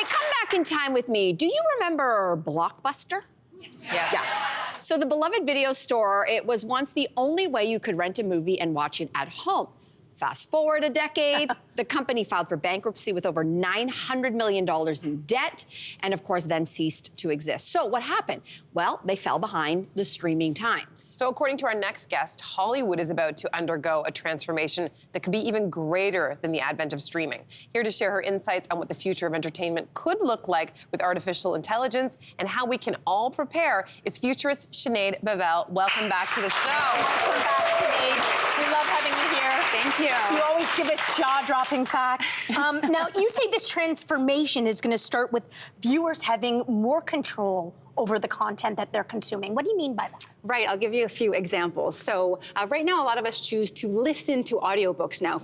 come back in time with me. Do you remember Blockbuster? Yeah. So the beloved video store, it was once the only way you could rent a movie and watch it at home. Fast forward a decade, the company filed for bankruptcy with over $900 million in debt, and of course then ceased to exist. So what happened? Well, they fell behind the streaming times. So according to our next guest, Hollywood is about to undergo a transformation that could be even greater than the advent of streaming. Here to share her insights on what the future of entertainment could look like with artificial intelligence and how we can all prepare is Futurist Sinéad Bovell. Welcome back to the show. Welcome back, Sinéad. We love having you here. Thank you. You always give us jaw-dropping facts. Now, you say this transformation is going to start with viewers having more control over the content that they're consuming. What do you mean by that? Right, I'll give you a few examples. So right now, a lot of us choose to listen to audiobooks now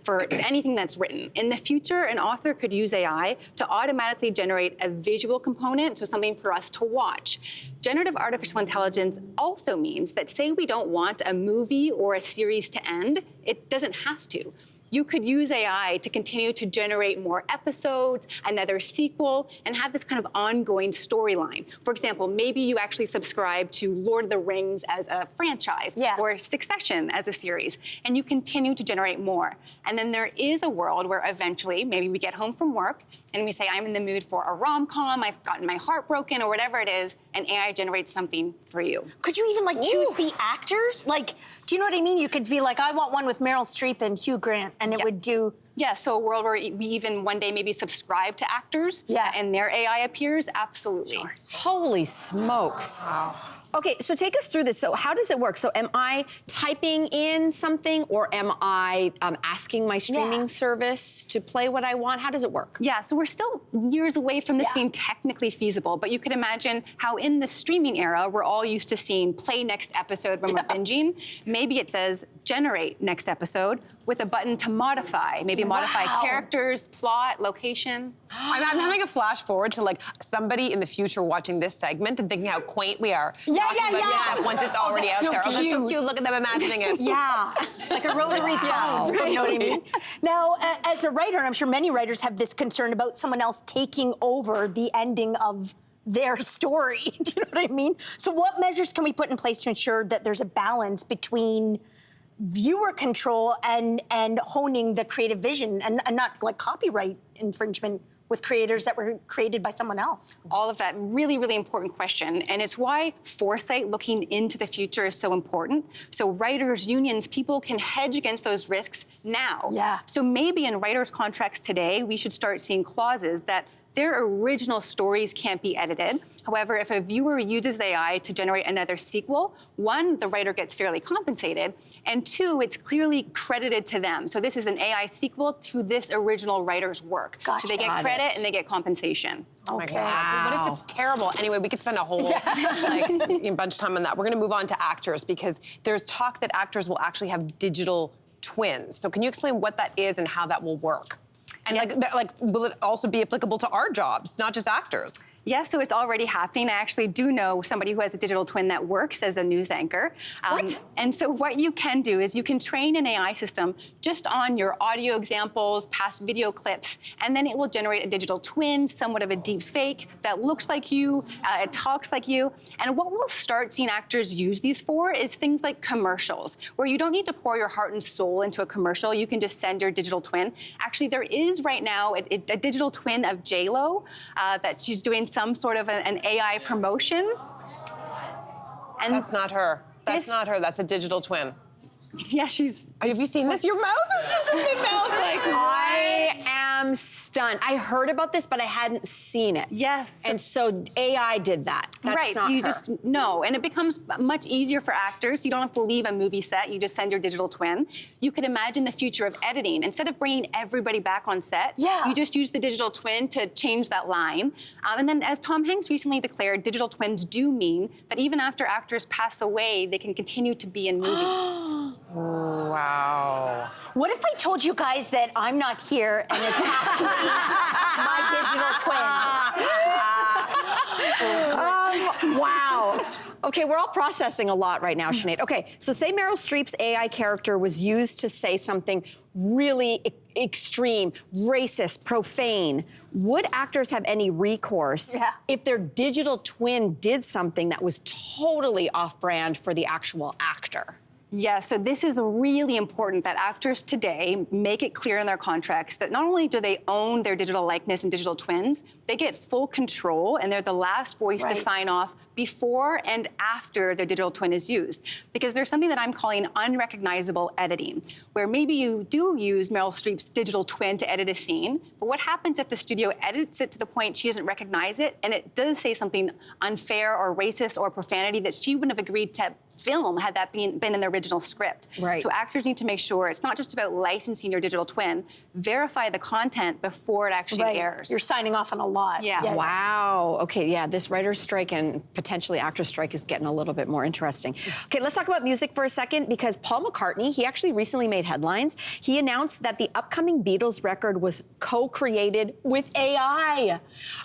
for anything that's written. In the future, an author could use AI to automatically generate a visual component, so something for us to watch. Generative artificial intelligence also means that say we don't want a movie or a series to end, it doesn't have to. You could use AI to continue to generate more episodes, another sequel, and have this kind of ongoing storyline. For example, maybe you actually subscribe to Lord of the Rings as a franchise or Succession as a series, and you continue to generate more. And then there is a world where eventually, maybe we get home from work and we say, I'm in the mood for a rom-com, I've gotten my heart broken, or whatever it is, and AI generates something for you. Could you even, choose the actors? Do you know what I mean? You could be like, I want one with Meryl Streep and Hugh Grant, and it would do... Yeah, so a world where we even one day maybe subscribe to actors and their AI appears, absolutely. Sure. Holy smokes. Wow. Okay, so take us through this. So how does it work? So am I typing in something, or am I asking my streaming service to play what I want? How does it work? Yeah, so we're still years away from this being technically feasible, but you could imagine how in the streaming era, we're all used to seeing play next episode when we're binging. Maybe it says generate next episode with a button to modify. Maybe modify characters, plot, location. I'm having a flash forward to somebody in the future watching this segment and thinking how quaint we are. Once it's already out there. Oh, that's so cute. Look at them imagining it. Yeah, like a rotary phone. You know what I mean? Now, as a writer, and I'm sure many writers have this concern about someone else taking over the ending of their story. Do you know what I mean? So what measures can we put in place to ensure that there's a balance between viewer control and honing the creative vision and not like copyright infringement with creators that were created by someone else? All of that, really, really important question. And it's why foresight, looking into the future, is so important. So writers, unions, people can hedge against those risks now. Yeah. So maybe in writers' contracts today, we should start seeing clauses that their original stories can't be edited. However, if a viewer uses AI to generate another sequel, one, the writer gets fairly compensated, and two, it's clearly credited to them. So this is an AI sequel to this orial writer's work. Gotcha. So they get credit and they get compensation. Okay. Wow. What if it's terrible? Anyway, we could spend a whole bunch of time on that. We're gonna move on to actors because there's talk that actors will actually have digital twins. So can you explain what that is and how that will work? And will it also be applicable to our jobs, not just actors? Yes, so it's already happening. I actually do know somebody who has a digital twin that works as a news anchor. What? And so what you can do is you can train an AI system just on your audio examples, past video clips, and then it will generate a digital twin, somewhat of a deep fake that looks like you, it talks like you. And what we'll start seeing actors use these for is things like commercials, where you don't need to pour your heart and soul into a commercial. You can just send your digital twin. Actually, there is right now a digital twin of J.Lo that she's doing some sort of an AI promotion. And that's not her. That's not her. That's a digital twin. Yeah, she's... Have you seen this? Your mouth is just a big mouth. I am stunned. I heard about this, but I hadn't seen it. Yes. And so AI did that. That's right, not so you her. just know. And it becomes much easier for actors. You don't have to leave a movie set. You just send your digital twin. You could imagine the future of editing. Instead of bringing everybody back on set, you just use the digital twin to change that line. And then as Tom Hanks recently declared, digital twins do mean that even after actors pass away, they can continue to be in movies. Wow. What if I told you guys that I'm not here and it's actually my digital twin? Wow. Okay, we're all processing a lot right now, Sinead. Okay, so say Meryl Streep's AI character was used to say something really extreme, racist, profane. Would actors have any recourse if their digital twin did something that was totally off-brand for the actual actor? Yeah, so this is really important that actors today make it clear in their contracts that not only do they own their digital likeness and digital twins, they get full control and they're the last voice to sign off before and after their digital twin is used. Because there's something that I'm calling unrecognizable editing, where maybe you do use Meryl Streep's digital twin to edit a scene, but what happens if the studio edits it to the point she doesn't recognize it and it does say something unfair or racist or profanity that she wouldn't have agreed to film had that been in the original script. Right. So actors need to make sure it's not just about licensing your digital twin, verify the content before it actually airs. You're signing off on a lot. Yeah. Wow. Okay, yeah, this writer's strike and potentially actor's strike is getting a little bit more interesting. Okay, let's talk about music for a second because Paul McCartney, he actually recently made headlines. He announced that the upcoming Beatles record was co-created with AI.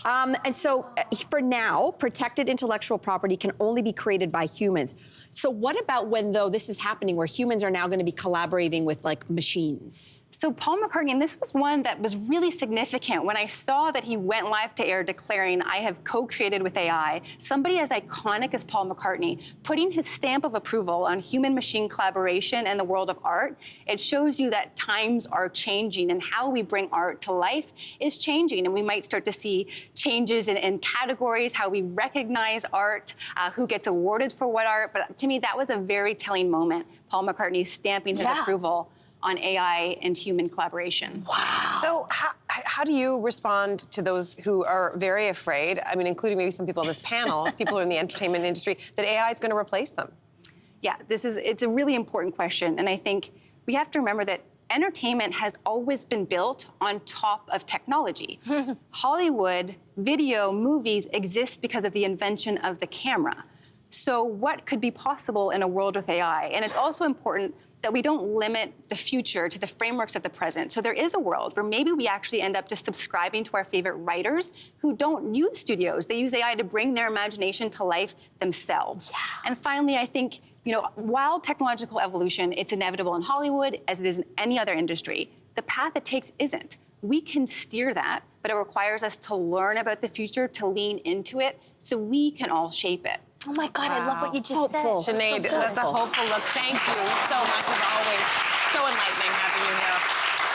And so for now, protected intellectual property can only be created by humans. So what about when, though, this is happening where humans are now going to be collaborating with, like, machines? So Paul McCartney, and this was one that was really significant when I saw that he went live to air declaring, I have co-created with AI, somebody as iconic as Paul McCartney, putting his stamp of approval on human-machine collaboration and the world of art. It shows you that times are changing and how we bring art to life is changing. And we might start to see changes in categories, how we recognize art, who gets awarded for what art. But to me, that was a very telling moment, Paul McCartney stamping his approval on AI and human collaboration. Wow. So how do you respond to those who are very afraid, I mean, including maybe some people on this panel, people who are in the entertainment industry, that AI is going to replace them? Yeah, it's a really important question. And I think we have to remember that entertainment has always been built on top of technology. Hollywood, video, movies exist because of the invention of the camera. So what could be possible in a world with AI? And it's also important that we don't limit the future to the frameworks of the present. So there is a world where maybe we actually end up just subscribing to our favorite writers who don't use studios. They use AI to bring their imagination to life themselves. And finally, I think, while technological evolution, it's inevitable in Hollywood as it is in any other industry, the path it takes isn't. We can steer that, but it requires us to learn about the future, to lean into it, so we can all shape it. Oh my God, I love what you just said. Sinead, that's a hopeful look. Thank you so much, as always. So enlightening having you here.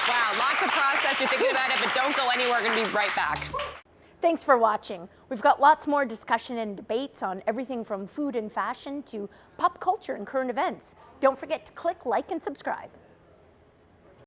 Wow, lots of process. You're thinking about it, but don't go anywhere. We're going to be right back. Thanks for watching. We've got lots more discussion and debates on everything from food and fashion to pop culture and current events. Don't forget to click like and subscribe.